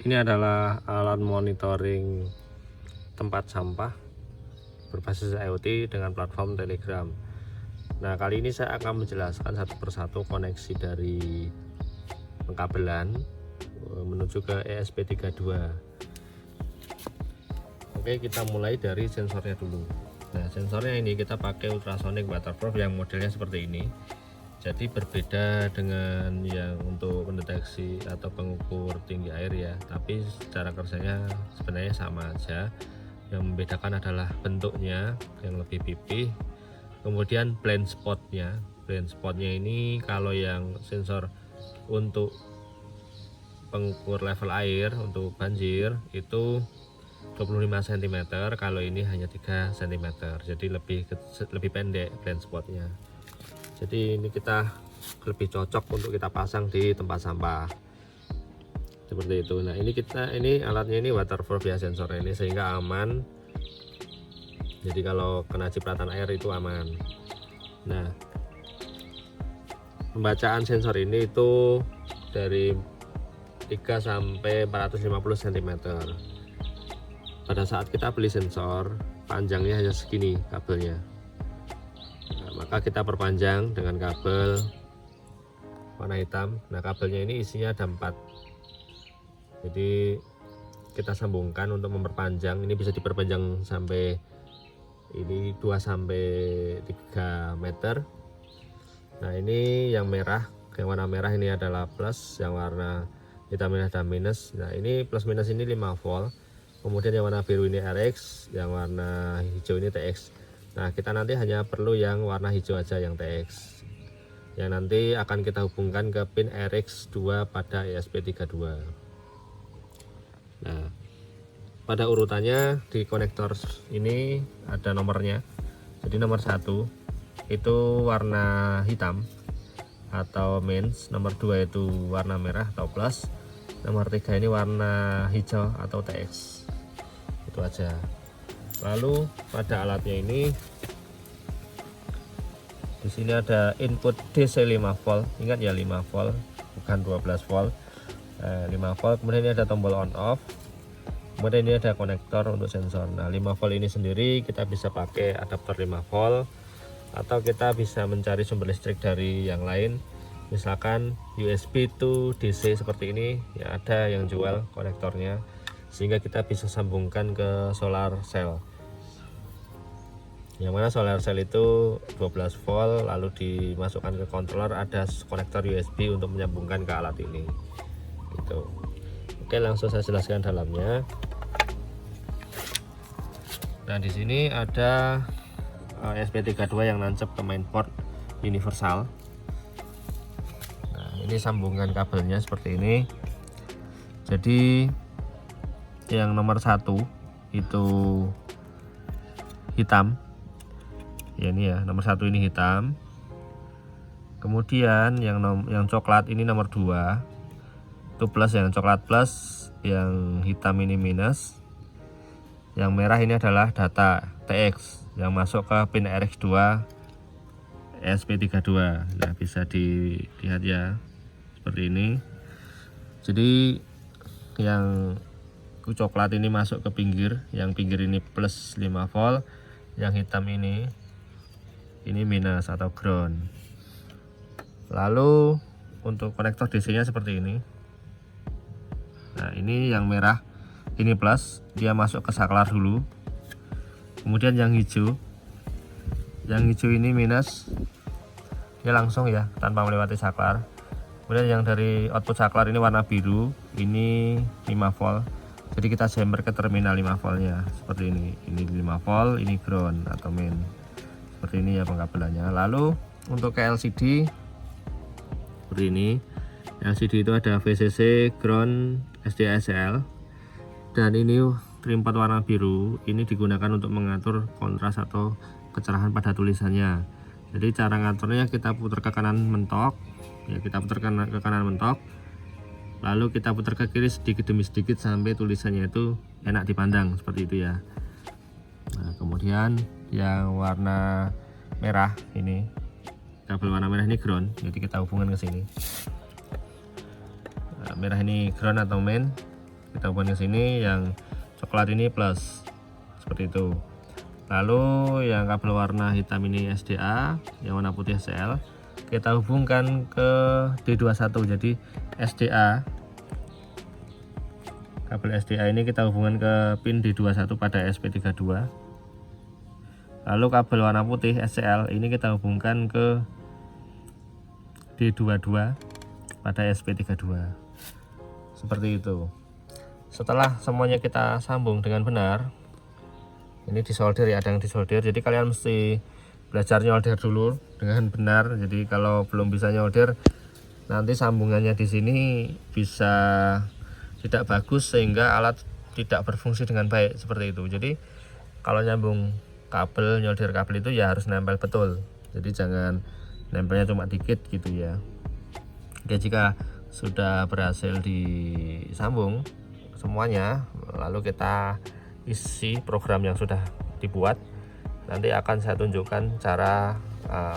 Ini adalah alat monitoring tempat sampah berbasis IoT dengan platform Telegram. Nah, kali ini saya akan menjelaskan satu persatu koneksi dari pengkabelan menuju ke ESP32. Oke, kita mulai dari sensornya dulu. Nah, sensornya ini kita pakai ultrasonic waterproof yang modelnya seperti ini. Jadi berbeda dengan yang untuk mendeteksi atau pengukur tinggi air ya, tapi secara kerjanya sebenarnya sama aja. Yang membedakan adalah bentuknya yang lebih pipih, kemudian blind spotnya. Blind spotnya ini kalau yang sensor untuk pengukur level air untuk banjir itu 25 cm, kalau ini hanya 3 cm, jadi lebih pendek blind spotnya. Jadi ini kita lebih cocok untuk kita pasang di tempat sampah seperti itu. Nah, ini alatnya ini waterproof ya, sensornya ini, sehingga aman. Jadi kalau kena cipratan air itu aman. Nah, pembacaan sensor ini itu dari 3 sampai 450 cm. Pada saat kita beli sensor, panjangnya hanya segini kabelnya. Nah, maka kita perpanjang dengan kabel warna hitam. Nah, kabelnya ini isinya ada 4. Jadi kita sambungkan untuk memperpanjang. Ini bisa diperpanjang sampai ini 2 sampai 3 meter. Nah, ini yang merah, yang warna merah ini adalah plus, yang warna hitam ini ada minus. Nah, ini plus minus ini 5 volt. Kemudian yang warna biru ini RX, yang warna hijau ini TX. Nah, kita nanti hanya perlu yang warna hijau aja, yang TX, yang nanti akan kita hubungkan ke pin RX2 pada ESP32. Nah, pada urutannya di konektor ini ada nomornya. Jadi nomor 1 itu warna hitam atau mains, nomor 2 itu warna merah atau plus, nomor 3 ini warna hijau atau TX. Itu aja. Lalu pada alatnya ini di sini ada input DC 5 volt. Ingat ya, 5 volt bukan 12 volt. 5 volt. Kemudian ini ada tombol on off. Kemudian ini ada konektor untuk sensor. Nah, 5 volt ini sendiri kita bisa pakai adaptor 5 volt, atau kita bisa mencari sumber listrik dari yang lain. Misalkan USB to DC seperti ini ya, ada yang jual konektornya, sehingga kita bisa sambungkan ke solar cell. Yang mana solar cell itu 12 volt, lalu dimasukkan ke controller, ada konektor USB untuk menyambungkan ke alat ini. Gitu. Oke, langsung saya jelaskan dalamnya. Nah, di sini ada ESP32 yang nancep ke mainboard universal. Nah, ini sambungan kabelnya seperti ini. Jadi yang nomor 1 itu hitam. Ya, ini ya, nomor 1 ini hitam. Kemudian yang coklat ini nomor 2 itu plus, yang coklat plus, yang hitam ini minus. Yang merah ini adalah data TX yang masuk ke pin RX2 ESP32. Nah, bisa dilihat ya seperti ini. Jadi yang coklat ini masuk ke pinggir, yang pinggir ini plus 5 volt, yang hitam ini minus atau ground. Lalu untuk konektor DC nya seperti ini. Nah, ini yang merah ini plus, dia masuk ke saklar dulu. Kemudian yang hijau ini minus, dia langsung ya tanpa melewati saklar. Kemudian yang dari output saklar ini warna biru, ini 5 volt. Jadi kita jumper ke terminal 5 voltnya seperti ini. Ini 5 volt, ini ground atau main. Seperti ini ya pengkabelannya. Lalu untuk ke LCD seperti ini. LCD itu ada VCC, ground, SDACL, dan ini trim 4 warna biru. Ini digunakan untuk mengatur kontras atau kecerahan pada tulisannya. Jadi cara ngaturnya, kita putar ke kanan mentok ya, kita putar ke kanan mentok, lalu kita putar ke kiri sedikit demi sedikit sampai tulisannya itu enak dipandang seperti itu ya. Nah, kemudian yang warna merah ini, kabel warna merah ini ground, jadi kita hubungkan ke sini. Nah, merah ini ground atau main, kita hubungkan ke sini, yang coklat ini plus, seperti itu. Lalu yang kabel warna hitam ini SDA, yang warna putih SCL, kita hubungkan ke D21. Jadi SDA, kabel SDA ini kita hubungkan ke pin D21 pada SP32. Lalu kabel warna putih SCL ini kita hubungkan ke D22 pada SP32, seperti itu. Setelah semuanya kita sambung dengan benar, ini disolder ya, ada yang disolder, jadi kalian mesti belajar nyolder dulu dengan benar. Jadi kalau belum bisa nyolder, nanti sambungannya di sini bisa tidak bagus sehingga alat tidak berfungsi dengan baik, seperti itu. Jadi kalau nyambung kabel, nyolder kabel itu ya harus nempel betul, jadi jangan nempelnya cuma dikit gitu ya. Oke, jika sudah berhasil disambung semuanya, lalu kita isi program yang sudah dibuat. Nanti akan saya tunjukkan cara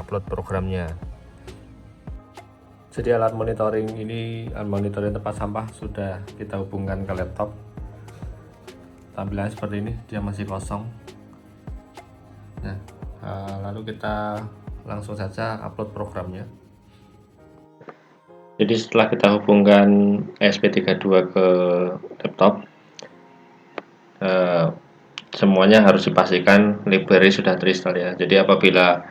upload programnya. Jadi alat monitoring ini, monitoring tempat sampah sudah kita hubungkan ke laptop. Tampilannya seperti ini, dia masih kosong. Nah, lalu kita langsung saja upload programnya. Jadi setelah kita hubungkan SP32 ke laptop, semuanya harus dipastikan library sudah terinstall ya. Jadi apabila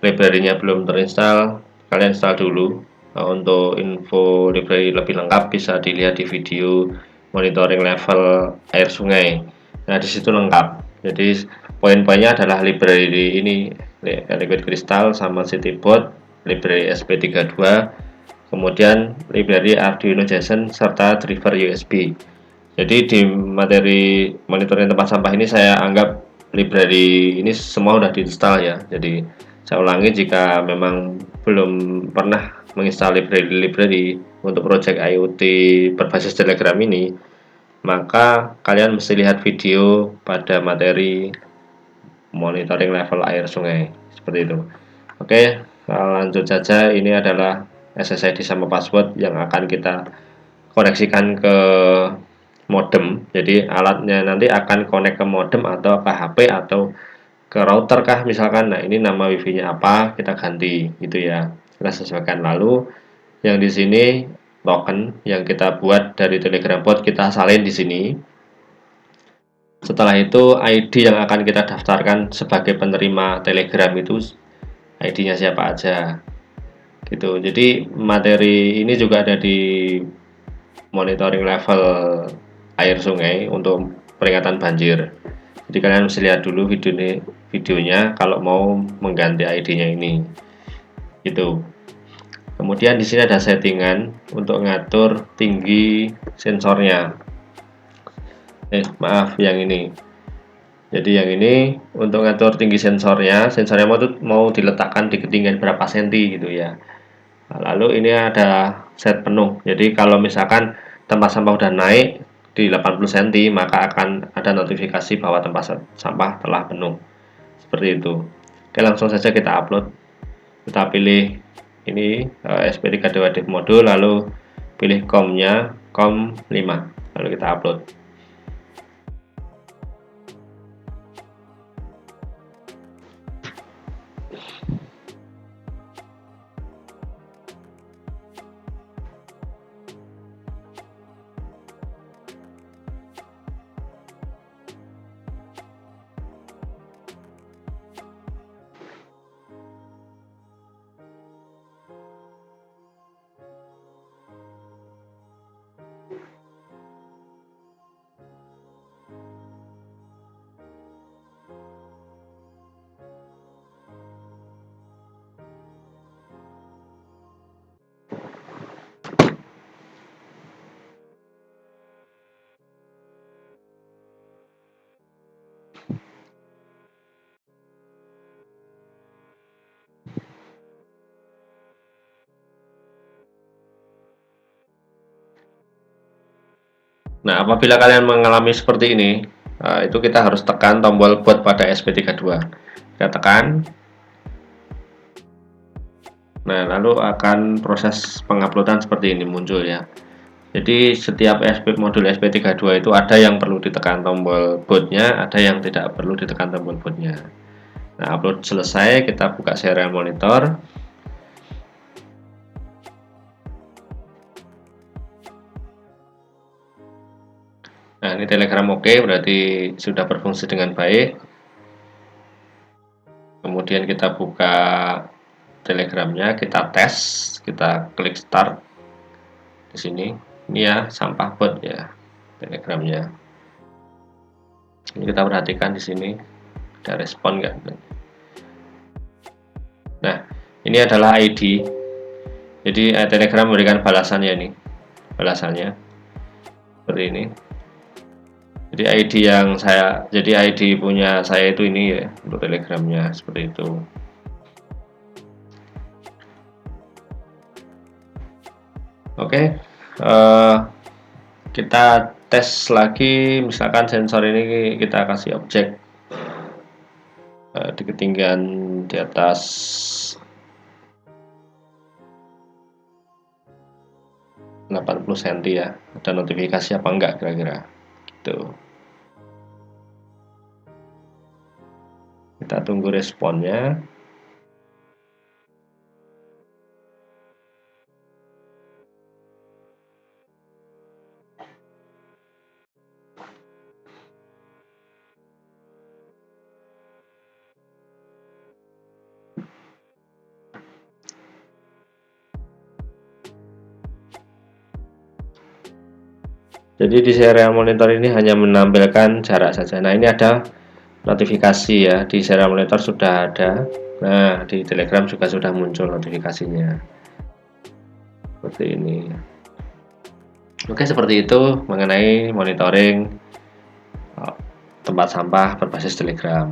library-nya belum terinstall, kalian install dulu. Untuk info library lebih lengkap bisa dilihat di video monitoring level air sungai. Nah, disitu lengkap. Jadi poin-poinnya adalah library ini, liquid crystal sama citybot, library SP32, kemudian library Arduino JSON serta driver USB. Jadi di materi monitoring tempat sampah ini saya anggap library ini semua sudah diinstal ya. Jadi saya ulangi, jika memang belum pernah menginstal library untuk project IoT berbasis Telegram ini, maka kalian mesti lihat video pada materi monitoring level air sungai, seperti itu. Oke, lanjut saja. Ini adalah SSID sama password yang akan kita koneksikan ke modem. Jadi alatnya nanti akan connect ke modem atau ke HP atau ke router kah misalkan. Nah, ini nama wifi-nya apa, kita ganti gitu ya. Kita sesuaikan. Lalu yang di sini token yang kita buat dari Telegram bot kita salin di sini. Setelah itu ID yang akan kita daftarkan sebagai penerima Telegram itu ID-nya siapa aja. Gitu. Jadi materi ini juga ada di monitoring level air sungai untuk peringatan banjir. Jadi kalian mesti lihat dulu videonya kalau mau mengganti ID-nya ini. Gitu. Kemudian di sini ada settingan untuk ngatur tinggi sensornya. Maaf, yang ini. Jadi yang ini untuk ngatur tinggi sensornya mau diletakkan di ketinggian berapa senti gitu ya. Nah, lalu ini ada set penuh. Jadi kalau misalkan tempat sampah udah naik di 80 cm, maka akan ada notifikasi bahwa tempat sampah telah penuh. Seperti itu. Oke, langsung saja kita upload. Kita pilih ini SP32 dev modul, lalu pilih COM-nya, COM 5. Lalu kita upload. Nah, apabila kalian mengalami seperti ini, itu kita harus tekan tombol bot pada SP32. Kita tekan. Nah, lalu akan proses penguploadan seperti ini muncul ya. Jadi setiap modul SP32 itu ada yang perlu ditekan tombol bootnya, ada yang tidak perlu ditekan tombol bootnya. Nah, upload selesai, kita buka serial monitor. Nah, ini Telegram oke, berarti sudah berfungsi dengan baik. Kemudian kita buka Telegramnya, kita tes, kita klik start di sini. Ini ya sampah bot ya Telegramnya. Ini kita perhatikan di sini ada respon nggak? Nah, ini adalah ID. Jadi Telegram memberikan balasannya ini, balasannya seperti ini. Jadi ID punya saya itu ini ya untuk Telegramnya seperti itu. Oke, kita tes lagi, misalkan sensor ini kita kasih objek di ketinggian di atas 80 cm ya, ada notifikasi apa enggak kira-kira gitu. Kita tunggu responnya. Jadi di serial monitor ini hanya menampilkan jarak saja. Nah, ini ada notifikasi ya, di serial monitor sudah ada. Nah, di Telegram juga sudah muncul notifikasinya. Seperti ini. Oke, seperti itu mengenai monitoring tempat sampah berbasis Telegram.